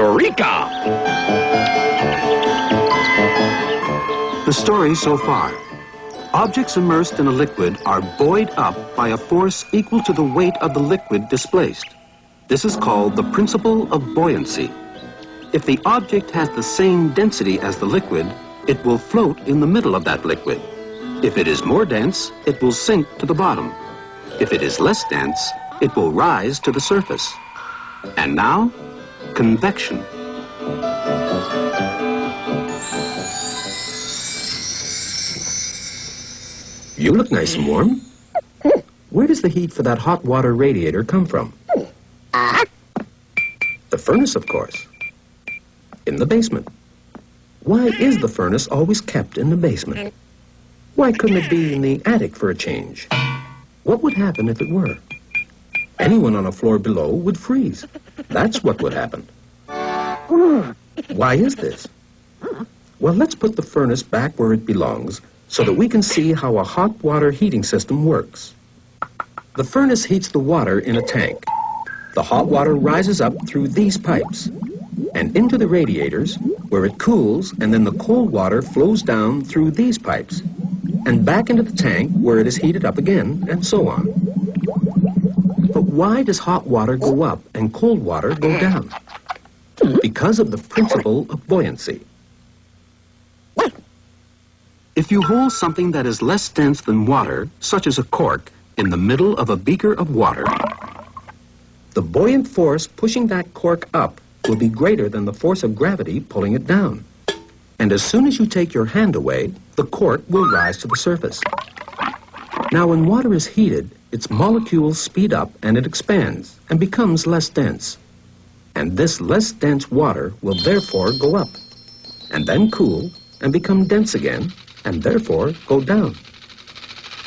Eureka! The story so far. Objects immersed in a liquid are buoyed up by a force equal to the weight of the liquid displaced. This is called the principle of buoyancy. If the object has the same density as the liquid, it will float in the middle of that liquid. If it is more dense, it will sink to the bottom. If it is less dense, it will rise to the surface. And now, convection. You look nice and warm. Where does the heat for that hot water radiator come from? The furnace, of course. In the basement. Why is the furnace always kept in the basement? Why couldn't it be in the attic for a change? What would happen if it were? Anyone on a floor below would freeze. That's what would happen. Why is this? Well, let's put the furnace back where it belongs so that we can see how a hot water heating system works. The furnace heats the water in a tank. The hot water rises up through these pipes and into the radiators where it cools, and then the cold water flows down through these pipes and back into the tank where it is heated up again, and so on. But why does hot water go up and cold water go down? Because of the principle of buoyancy. If you hold something that is less dense than water, such as a cork, in the middle of a beaker of water, the buoyant force pushing that cork up will be greater than the force of gravity pulling it down. And as soon as you take your hand away, the cork will rise to the surface. Now, when water is heated, its molecules speed up and it expands and becomes less dense. And this less dense water will therefore go up, and then cool and become dense again, and therefore go down.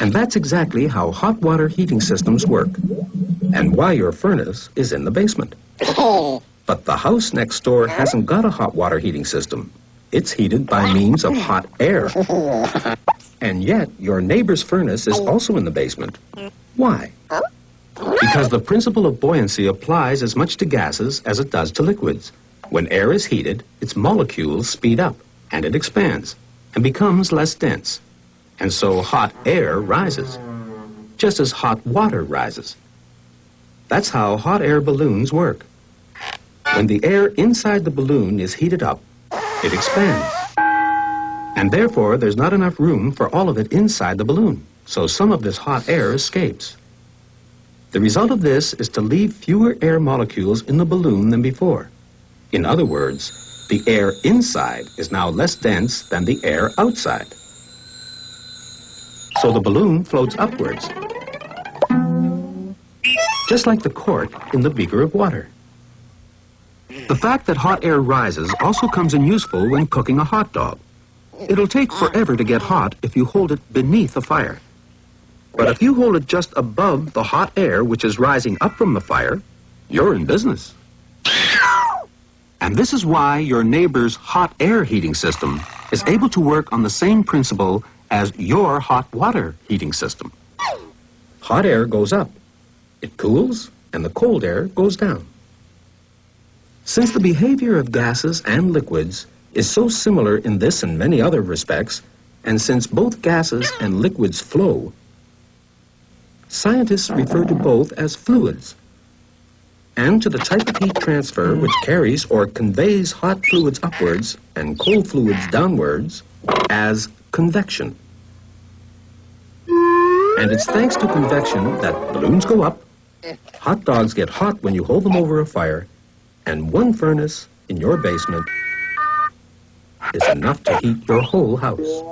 And that's exactly how hot water heating systems work, and why your furnace is in the basement. But the house next door hasn't got a hot water heating system. It's heated by means of hot air. And yet, your neighbor's furnace is also in the basement. Why? Because the principle of buoyancy applies as much to gases as it does to liquids. When air is heated, its molecules speed up, and it expands, and becomes less dense. And so hot air rises, just as hot water rises. That's how hot air balloons work. When the air inside the balloon is heated up, it expands. And therefore, there's not enough room for all of it inside the balloon, so some of this hot air escapes. The result of this is to leave fewer air molecules in the balloon than before. In other words, the air inside is now less dense than the air outside. So the balloon floats upwards, just like the cork in the beaker of water. The fact that hot air rises also comes in useful when cooking a hot dog. It'll take forever to get hot if you hold it beneath a fire. But if you hold it just above the hot air which is rising up from the fire, you're in business. And this is why your neighbor's hot air heating system is able to work on the same principle as your hot water heating system. Hot air goes up, it cools, and the cold air goes down. Since the behavior of gases and liquids is so similar in this and many other respects, and since both gases and liquids flow, scientists refer to both as fluids, and to the type of heat transfer which carries or conveys hot fluids upwards and cold fluids downwards as convection. And it's thanks to convection that balloons go up, hot dogs get hot when you hold them over a fire, and one furnace in your basement is enough to heat your whole house.